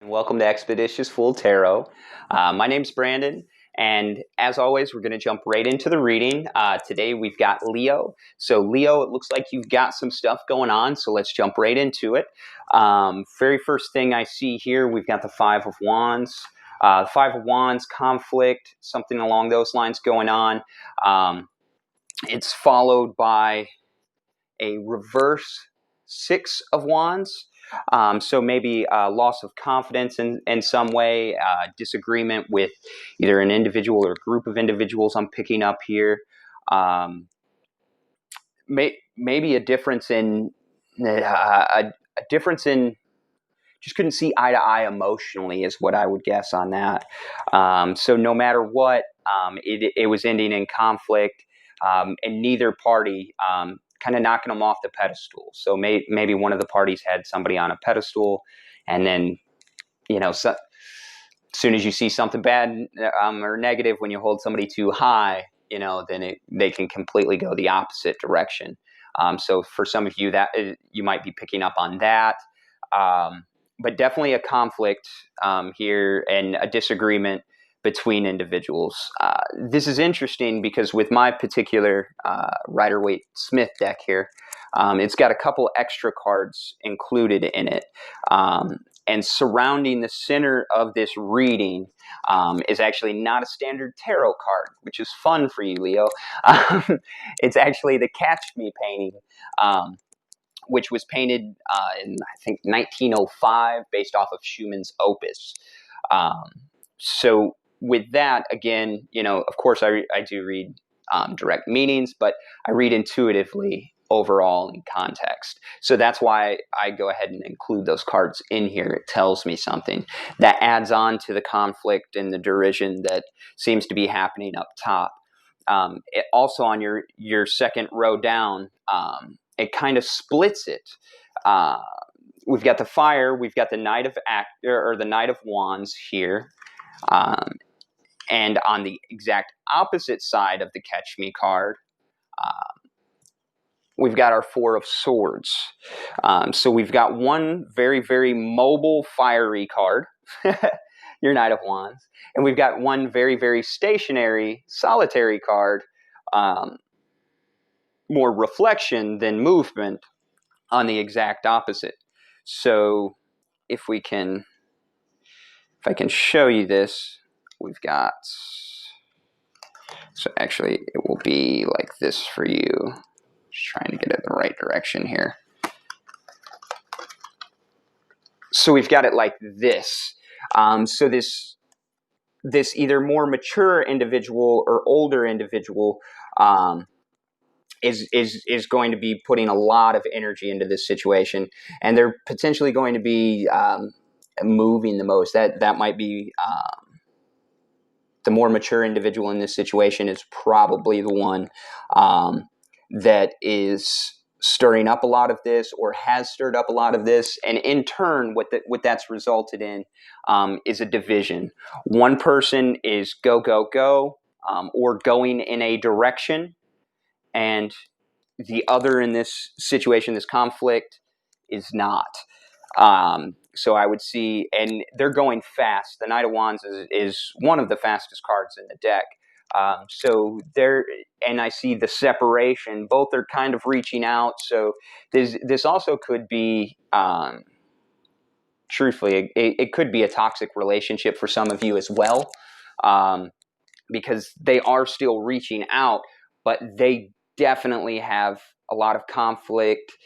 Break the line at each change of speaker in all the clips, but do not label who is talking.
Welcome to Expeditious Fool Tarot. My name's Brandon, and as always, we're going to jump right into the reading. Today we've got Leo. So Leo, it looks like you've got some stuff going on, so let's jump right into it. Very first thing I see here, we've got the Five of Wands. The Five of Wands, conflict, something along those lines going on. It's followed by a reverse Six of Wands. So maybe loss of confidence in some way, disagreement with either an individual or a group of individuals I'm picking up here. Maybe a difference in just couldn't see eye to eye emotionally is what I would guess on that. So no matter what, it was ending in conflict, and neither party kind of knocking them off the pedestal. So maybe one of the parties had somebody on a pedestal, and then, as soon as you see something bad or negative, when you hold somebody too high, then they can completely go the opposite direction. So for some of you, that you might be picking up on that. But definitely a conflict here and a disagreement between individuals. This is interesting because with my particular Rider-Waite Smith deck here, it's got a couple extra cards included in it. And surrounding the center of this reading is actually not a standard tarot card, which is fun for you, Leo. It's actually the Catch Me painting, which was painted in, I think, 1905, based off of Schumann's Opus. So with that, again, of course, I do read direct meanings, but I read intuitively overall in context. So that's why I go ahead and include those cards in here. It tells me something that adds on to the conflict and the derision that seems to be happening up top. Also on your second row down, it kind of splits it. We've got the Fire, we've got the Knight of the Knight of Wands here. And on the exact opposite side of the Catch Me card, we've got our Four of Swords. So we've got one very, very mobile, fiery card, your Knight of Wands, and we've got one very, very stationary, solitary card, more reflection than movement, on the exact opposite. So if I can show you this, we've got, so actually it will be like this for you. Just trying to get it the right direction here. So we've got it like this. So this either more mature individual or older individual is going to be putting a lot of energy into this situation, and they're potentially going to be moving the most. That might be the more mature individual in this situation is probably the one that is stirring up a lot of this, or has stirred up a lot of this, and in turn, what that's resulted in is a division. One person is go, go, go, or going in a direction, and the other in this situation, this conflict, is not. So I would see, and they're going fast. The Knight of Wands is one of the fastest cards in the deck. So there, and I see the separation. Both are kind of reaching out. So this also could be, truthfully, it could be a toxic relationship for some of you as well, because they are still reaching out, but they definitely have a lot of conflict.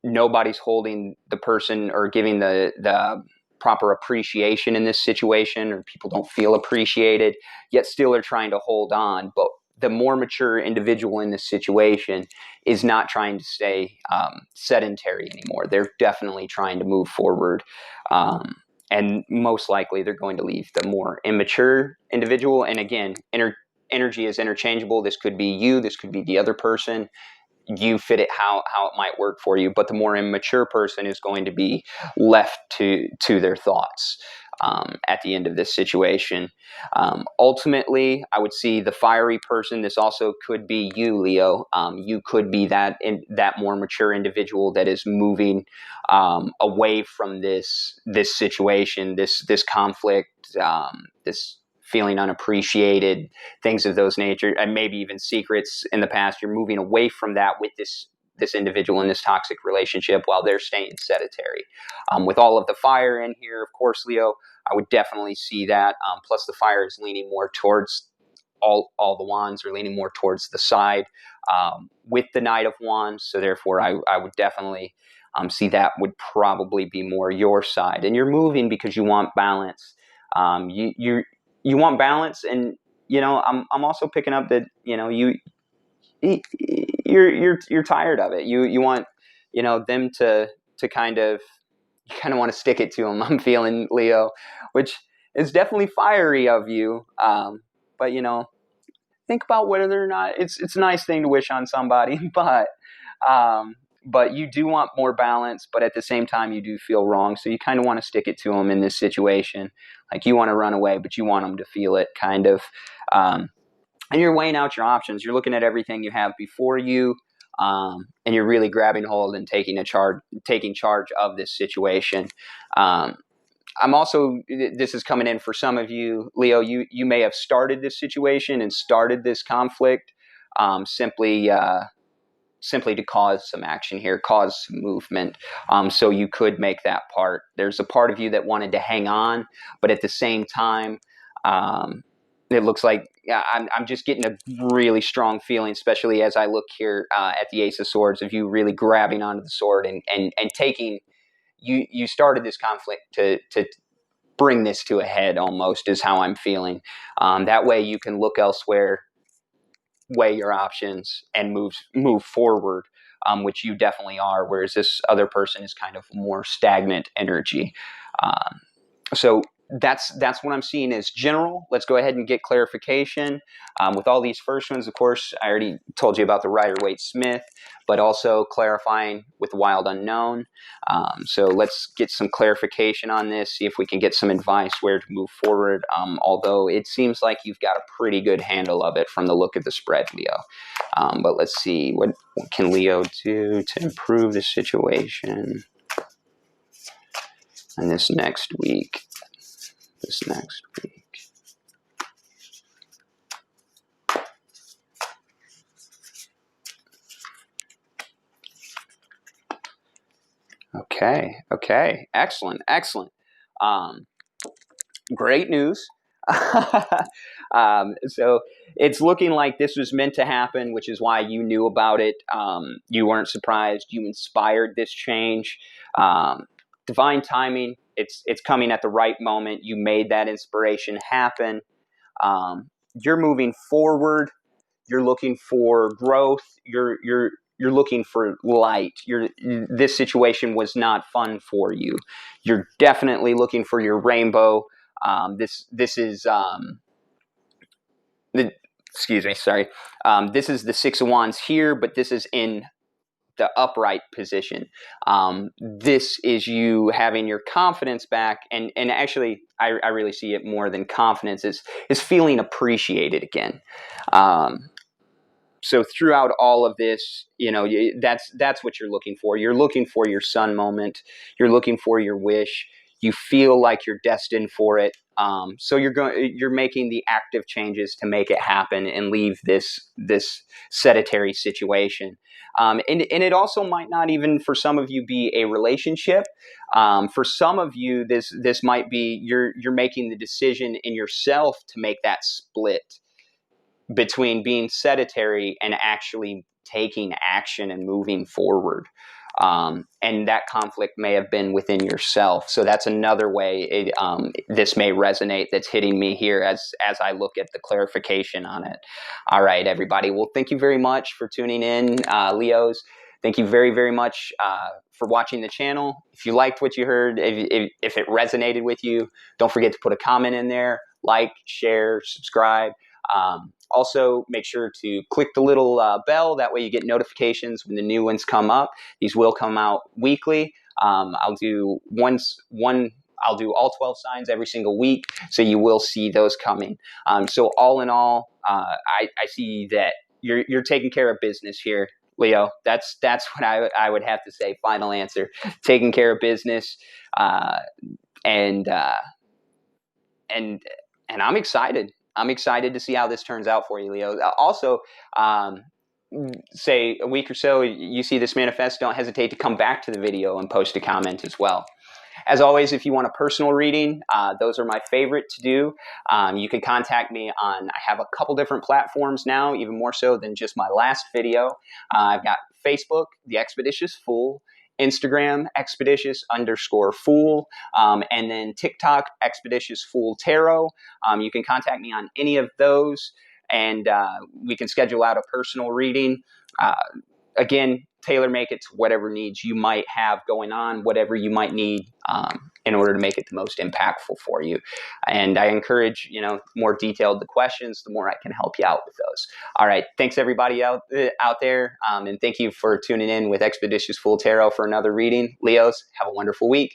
Nobody's holding the person or giving the proper appreciation in this situation, or people don't feel appreciated, yet still are trying to hold on. But the more mature individual in this situation is not trying to stay sedentary anymore. They're definitely trying to move forward. And most likely they're going to leave the more immature individual. And again, energy is interchangeable. This could be you. This could be the other person. you fit it how it might work for you. But the more immature person is going to be left to their thoughts at the end of this situation. Ultimately, I would see the fiery person. This also could be you, Leo. You could be that more mature individual that is moving away from this situation, this conflict, this feeling unappreciated, things of those nature, and maybe even secrets in the past. You're moving away from that with this individual in this toxic relationship while they're staying sedentary. With all of the fire in here, of course, Leo, I would definitely see that. Plus, the fire is leaning more towards all the wands are leaning more towards the side with the Knight of Wands. So therefore, I would definitely see that would probably be more your side. And you're moving because you want balance. You want balance, and I'm also picking up that you're tired of it. You want them to kind of you kind of want to stick it to them. I'm feeling, Leo, which is definitely fiery of you. But think about whether or not it's a nice thing to wish on somebody, but you do want more balance, but at the same time, you do feel wrong. So you kind of want to stick it to them in this situation. Like you want to run away, but you want them to feel it kind of. And you're weighing out your options. You're looking at everything you have before you, and you're really grabbing hold and taking charge of this situation. I'm also, this is coming in for some of you, Leo, you may have started this situation and started this conflict simply to cause some action here, cause some movement. So you could make that part. There's a part of you that wanted to hang on, but at the same time, it looks like I'm just getting a really strong feeling, especially as I look here at the Ace of Swords, of you really grabbing onto the sword and taking. You started this conflict to bring this to a head, almost, is how I'm feeling. That way you can look elsewhere, weigh your options, and move forward, which you definitely are, whereas this other person is kind of more stagnant energy. So that's what I'm seeing as general. Let's go ahead and get clarification. With all these first ones, of course, I already told you about the Rider-Waite-Smith, but also clarifying with Wild Unknown. So let's get some clarification on this, see if we can get some advice where to move forward, although it seems like you've got a pretty good handle of it from the look of the spread, Leo. But let's see, what can Leo do to improve the situation in this next week? Okay. Excellent. Great news. So it's looking like this was meant to happen, which is why you knew about it. You weren't surprised. You inspired this change. Divine timing. It's coming at the right moment. You made that inspiration happen. You're moving forward. You're looking for growth. You're looking for light. This situation was not fun for you. You're definitely looking for your rainbow. This is excuse me, sorry. This is the Six of Wands here, but this is in the upright position. This is you having your confidence back, and actually, I really see it more than confidence is feeling appreciated again. So throughout all of this, that's what you're looking for. You're looking for your sun moment. You're looking for your wish. You feel like you're destined for it. So you're making the active changes to make it happen and leave this sedentary situation. And it also might not even, for some of you, be a relationship. For some of you, this might be you're making the decision in yourself to make that split between being sedentary and actually taking action and moving forward. And that conflict may have been within yourself. So that's another way this may resonate, that's hitting me here as I look at the clarification on it. All right, everybody. Well, thank you very much for tuning in, Leos. Thank you very, very much for watching the channel. If you liked what you heard, if it resonated with you, don't forget to put a comment in there, like, share, subscribe. Also, make sure to click the little bell. That way you get notifications when the new ones come up. These will come out weekly. I'll do I'll do all 12 signs every single week, so you will see those coming. So all in all, I see that you're taking care of business here, Leo. That's what I would have to say. Final answer: taking care of business, and and and I'm excited. I'm excited to see how this turns out for you, Leo. Also, say a week or so, you see this manifest, don't hesitate to come back to the video and post a comment as well. As always, if you want a personal reading, those are my favorite to do. You can contact me on, I have a couple different platforms now, even more so than just my last video. I've got Facebook, The Expeditious Fool, Instagram, Expeditious_Fool, and then TikTok, Expeditious Fool Tarot. You can contact me on any of those, and we can schedule out a personal reading. Again, tailor make it to whatever needs you might have going on, whatever you might need in order to make it the most impactful for you. And I encourage, more detailed the questions, the more I can help you out with those. All right. Thanks, everybody out there. And thank you for tuning in with Expeditious Fool Tarot for another reading. Leos, have a wonderful week.